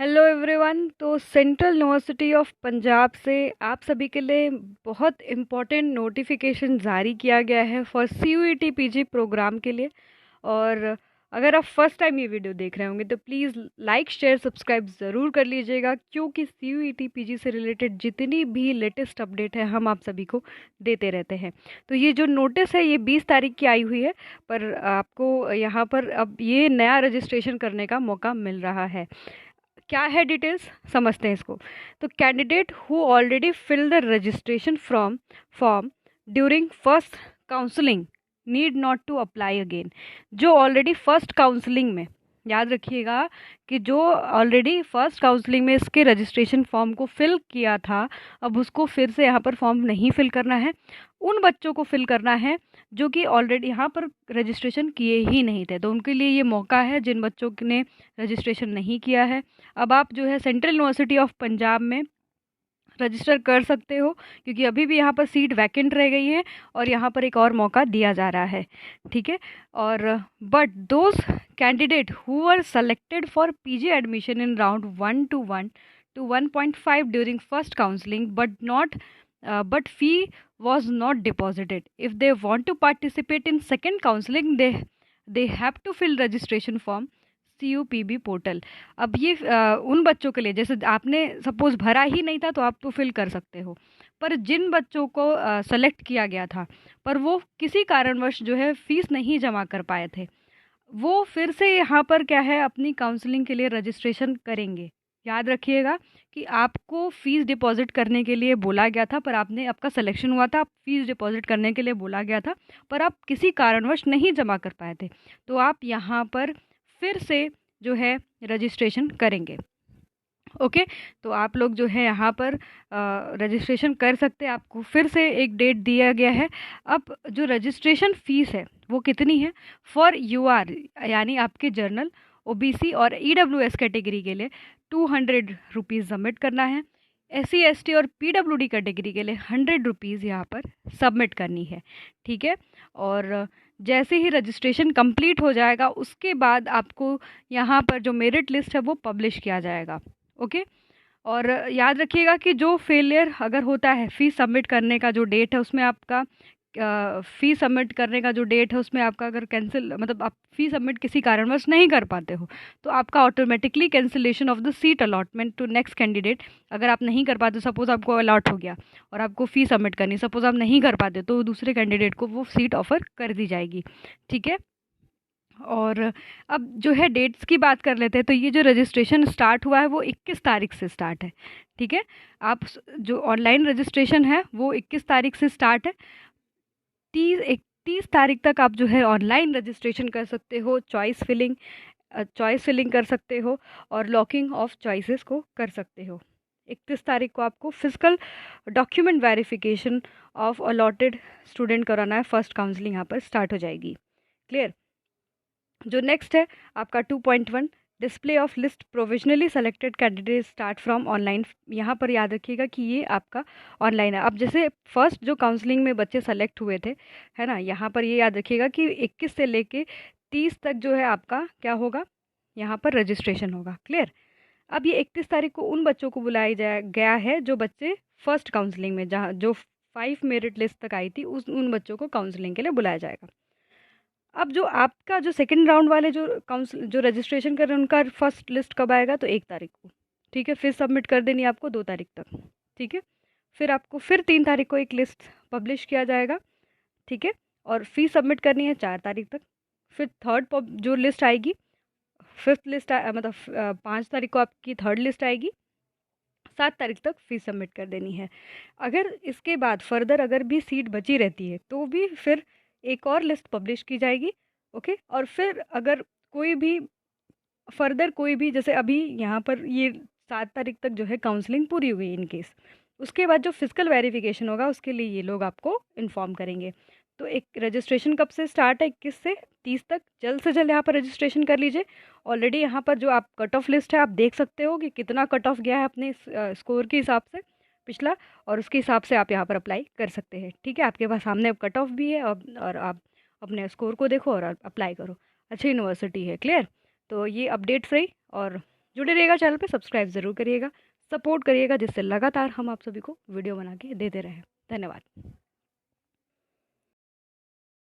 Hello everyone. तो central university of Punjab से आप सभी के लिए बहुत इम्पोर्टेंट नोटिफिकेशन जारी किया गया है फॉर CUET पीजी प्रोग्राम के लिए। और अगर आप फर्स्ट टाइम ये वीडियो देख रहे होंगे तो प्लीज़ लाइक शेयर सब्सक्राइब ज़रूर कर लीजिएगा, क्योंकि CUET पीजी से रिलेटेड जितनी भी लेटेस्ट अपडेट है हम आप सभी को देते रहते हैं। तो ये जो नोटिस है ये 20 तारीख की आई हुई है, पर आपको यहाँ पर अब ये नया रजिस्ट्रेशन करने का मौका मिल रहा है। क्या है डिटेल्स समझते हैं इसको। तो candidate who already fill the registration form during first counselling need not to apply again. जो ऑलरेडी फर्स्ट काउंसलिंग में, याद रखिएगा कि जो ऑलरेडी फर्स्ट काउंसलिंग में इसके रजिस्ट्रेशन फॉर्म को फिल किया था, अब उसको फिर से यहाँ पर फॉर्म नहीं फिल करना है। उन बच्चों को फिल करना है जो कि ऑलरेडी यहाँ पर रजिस्ट्रेशन किए ही नहीं थे। तो उनके लिए ये मौका है जिन बच्चों ने रजिस्ट्रेशन नहीं किया है। अब आप जो है सेंट्रल यूनिवर्सिटी ऑफ पंजाब में रजिस्टर कर सकते हो, क्योंकि अभी भी यहाँ पर सीट वैकेंट रह गई है और यहाँ पर एक और मौका दिया जा रहा है। ठीक है। और but those candidate who are selected for PG admission in round 1 to 1.5 during first counselling but fee was not deposited. If they want to participate in second counseling, they have to fill registration form CUPB portal. अब ये उन बच्चों के लिए, जैसे आपने suppose भरा ही नहीं था तो आप तो फिल कर सकते हो, पर जिन बच्चों को सेलेक्ट किया गया था पर वो किसी कारणवश जो है फीस नहीं जमा कर पाए थे, वो फिर से यहाँ पर क्या है अपनी काउंसलिंग के लिए रजिस्ट्रेशन करेंगे। याद रखिएगा कि आपको फ़ीस डिपॉज़िट करने के लिए बोला गया था, पर आपका सिलेक्शन हुआ था, आप फ़ीस डिपॉज़िट करने के लिए बोला गया था, पर आप किसी कारणवश नहीं जमा कर पाए थे, तो आप यहाँ पर फिर से जो है रजिस्ट्रेशन करेंगे। ओके। तो आप लोग जो है यहाँ पर रजिस्ट्रेशन कर सकते हैं। आपको फिर से एक डेट दिया गया है। अब जो रजिस्ट्रेशन फ़ीस है वो कितनी है फॉर UR, यानी आपके जर्नल, OBC और EWS कैटेगरी के लिए 200 रुपीज़ सबमिट करना है। SC ST और PWD कैटेगरी के लिए 100 रुपीज़ यहाँ पर सबमिट करनी है। ठीक है। और जैसे ही रजिस्ट्रेशन कंप्लीट हो जाएगा उसके बाद आपको यहाँ पर जो मेरिट लिस्ट है वो पब्लिश किया जाएगा। ओके। और याद रखिएगा कि जो फेलियर अगर होता है फ़ीस सबमिट करने का जो डेट है उसमें आपका फ़ीस सबमिट करने का जो डेट है उसमें आपका अगर कैंसिल, मतलब आप फ़ीस सबमिट किसी कारणवश नहीं कर पाते हो, तो आपका automatically cancellation of the seat allotment to next candidate, अगर आप नहीं कर पाते, सपोज़ आपको अलॉट हो गया और आपको फ़ीस सबमिट करनी, सपोज़ आप नहीं कर पाते तो दूसरे कैंडिडेट को वो सीट ऑफ़र कर दी जाएगी। ठीक है। और अब जो है डेट्स की बात कर लेते हैं। तो ये जो रजिस्ट्रेशन स्टार्ट हुआ है वो 21 तारीख से स्टार्ट है। ठीक है। आप जो ऑनलाइन रजिस्ट्रेशन है वो 21 तारीख से स्टार्ट है। 31 तारीख तक आप जो है ऑनलाइन रजिस्ट्रेशन कर सकते हो, चॉइस फिलिंग कर सकते हो और लॉकिंग ऑफ चॉइसेस को कर सकते हो। 31 तारीख को आपको physical document verification of allotted student कराना है। फर्स्ट काउंसलिंग यहाँ पर स्टार्ट हो जाएगी। क्लियर। जो नेक्स्ट है आपका 2.1 display of list provisionally selected candidate start from online. यहाँ पर याद रखिएगा कि ये आपका ऑनलाइन है। अब जैसे फर्स्ट जो काउंसलिंग में बच्चे सेलेक्ट हुए थे, है ना, यहाँ पर ये याद रखिएगा कि 21 से लेके 30 तक जो है आपका क्या होगा, यहाँ पर रजिस्ट्रेशन होगा। क्लियर। अब ये 31 तारीख को उन बच्चों को बुलाया गया है जो बच्चे फर्स्ट काउंसलिंग में, जहाँ जो 5 मेरिट लिस्ट तक आई थी, उन बच्चों को काउंसलिंग के लिए बुलाया जाएगा। अब जो आपका जो सेकंड राउंड वाले जो रजिस्ट्रेशन कर रहे हैं उनका फर्स्ट लिस्ट कब आएगा, तो 1 तारीख को। ठीक है। फिर सबमिट कर देनी है आपको 2 तारीख तक। ठीक है। फिर आपको फिर 3 तारीख को एक लिस्ट पब्लिश किया जाएगा। ठीक है। और फीस सबमिट करनी है 4 तारीख तक। फिर थर्ड जो लिस्ट आएगी, फिफ्थ लिस्ट मतलब 5 तारीख को आपकी थर्ड लिस्ट आएगी। 7 तारीख तक फीस सबमिट कर देनी है। अगर इसके बाद फर्दर अगर भी सीट बची रहती है तो भी फिर एक और लिस्ट पब्लिश की जाएगी। ओके। और फिर अगर कोई भी फर्दर कोई भी, जैसे अभी यहाँ पर ये 7 तारीख तक जो है काउंसलिंग पूरी हो गई इन केस, उसके बाद जो फिजिकल वेरिफिकेशन होगा उसके लिए ये लोग आपको इन्फॉर्म करेंगे। तो एक रजिस्ट्रेशन कब से स्टार्ट है, 21 से 30 तक। जल्द से जल्द यहाँ पर रजिस्ट्रेशन कर लीजिए। ऑलरेडी यहाँ पर जो आप कट ऑफ लिस्ट है आप देख सकते हो कि कितना कट ऑफ गया है अपने स्कोर के हिसाब से पिछला, और उसके हिसाब से आप यहाँ पर अप्लाई कर सकते हैं। ठीक है। आपके पास सामने अब कट ऑफ भी है और आप अपने स्कोर को देखो और अप्लाई करो। अच्छी यूनिवर्सिटी है। क्लियर। तो ये अपडेट्स रही, और जुड़े रहिएगा चैनल पे, सब्सक्राइब ज़रूर करिएगा, सपोर्ट करिएगा, जिससे लगातार हम आप सभी को वीडियो बना के देते रहें। धन्यवाद।